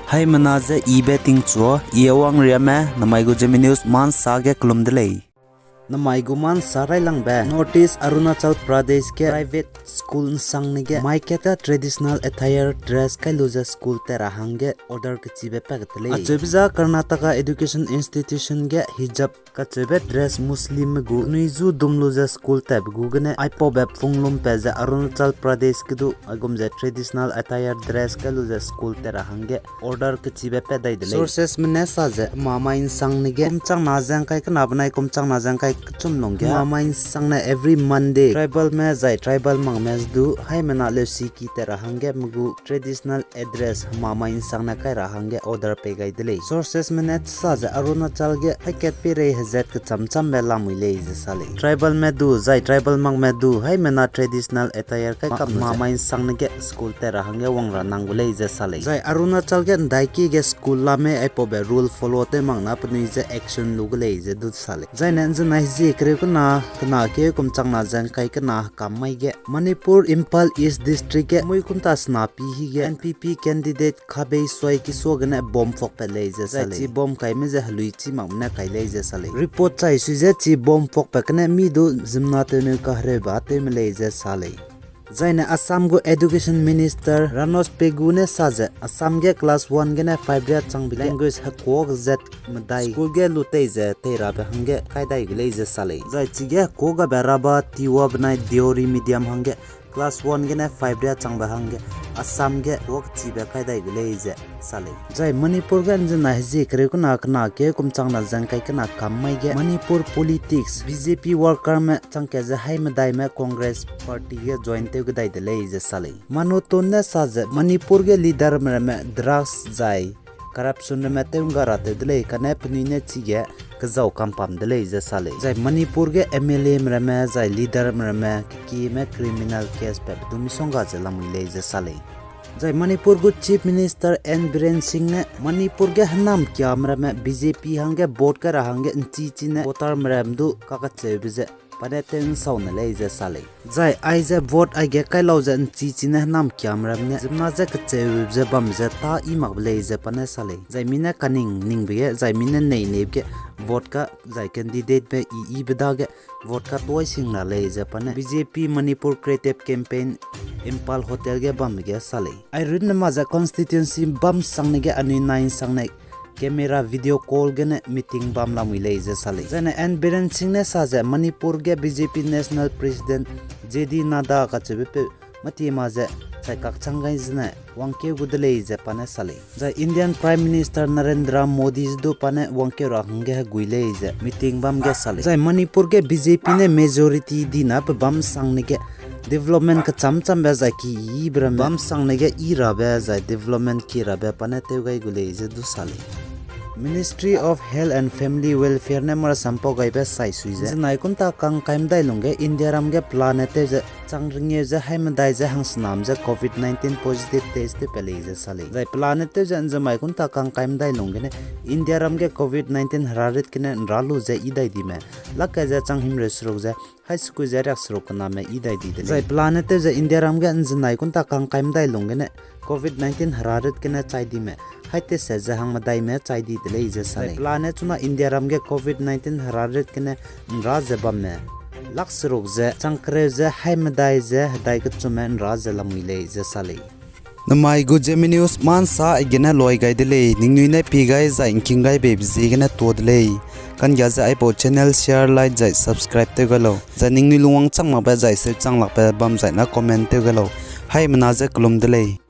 Hai manaze betting chua iawang riame namaigu Zeme news man sage klum delay. Namaigu man sarai lang ba notice Arunachal Pradesh ke private school sang nige maiketa traditional attire dress kai luza school te rahange order ke chibe pagatle achebza Karnataka education institution ge hijab ka chebe dress muslim gu nuizu dumluza school te gugane aipo be funglum peza Arunachal Pradesh ke du agumze traditional attire dress kai luza school te rahange order ke chibe pe dai dele sources mene saje mama in sang nige kumchang najang kai kana banai kumchang najang kai chum longge mama in sang na every Monday tribal me zai tribal mang mes du hai mena le siki te rahange mugu traditional address mama in sang na kai rahange order pe gai dele sources mene saje Arunachal ge haket pe re hazet ke chamcham me la muile is sale tribal me du zai tribal mang me du hai mena traditional attire kai kam mama in sang ge school te rahange wangra nangule is sale zai Arunachal ge daiki ge school la me ai po be rule follow te mang na pni je action lugule is du sale zai nan je nai je kre ko na ke kum chang na jang kai ka na kamai ge Manipure Impal East District ge moi kunta snapi hi ge NPP candidate khabe soi ki so gane bomb fok pe le je sale chi bomb kai me je halui chi mam na kai le je sale report chai su je chi bomb fok pe kane mi du zimna te ne ka hre ba te me le je sale Zaina Assam go education minister Ranos Pegune saje Assam ge class 1 ge na 5 ria chang bi language ha ko z madai school ge lute je te ra ba hange kaidai gele je sale zai chi ge ko ga beraba tiwa bnai theory medium hange class 1 ge na 5 ria chang ba hange Assam ge wok chi ba kaidai gele je sale zai Manipur ge na ji kre ko na ke kum chang na jang kai kana kamai ge Manipur politics BJP worker me chang ke je hai madai me Congress party ge join te gdai de le je sale manoton na saje Manipur ge leader me drugs zai corruption me te ngara te de le kane pni ne chi ge kazau kampam de le je sale zai Manipur ge MLA me zai leader me ki me criminal case pe dumi songa je lamui le je sale Zai Manipur go Chief Minister N Biren Singh ne Manipur ge hanam kya me BJP hange vote ka rahange inchi chi ne voter mram du ka ka chebize paneten sauna le je sale Zai ai je vote ai ge kai lo je inchi chi ne hanam kya mram ne jimna je ka chebize bam je ta i mak le je pane sale Zai mine kaning ning be zai mine nei ne ge vote ka zai candidate be i beda ge vote ka toy sing na le je pane BJP Manipur creative campaign Impal hotel ge bam ge sale I rin ma za constituency bam sang ne ge ani 9 sang ne camera video call ge ne meeting bam la mui le je sale jane N Biren Singh ne sa je Manipur ge BJP national president JD Nada ka chebe pe mati ma je chai kak changai jne wangke gudle je pane sale ja Indian Prime Minister Narendra Modi do pane wangke ra hangge guile je meeting bam ge sale ja Manipur ge BJP ne majority dina pe bam sang ne ge development ka cham be za ki ibram bam sang ne ge ira be za development ki ra be pane te gai gule je du sale Ministry of Health and Family Welfare ne mar sampo gai be sai suije nai kun ta kang kaim dai lungge India ram ge planet je changringe je haim dai je hang snam je COVID-19 positive test te pele je sale dai planet te jan je mai kun ta kang kaim dai lungge ne India ram ge COVID-19 hararit kine ralu je idai di me lak je chang him resrok je high school je rak srok na me idai di de dai planet te je India ram ge nai kun ta kang kaim dai lungge ne COVID-19 hararit kine chai di me haite se je hang madai me chai di de le je sale planet chuna India ram ge COVID-19 hararit kine ra je bam me laksrok je changkre je hai madai je dai ka chumen ra je lamui le je sale Namai go Zeme news man sa igena loi gai dele ningnui ne pi gai za inking gai be bzi gena to dele kan ya za ipo channel share like jai subscribe te galo za ningnui luwang chang ma ba jai se chang lak pa bam jai na comment te galo hai mana za klum dele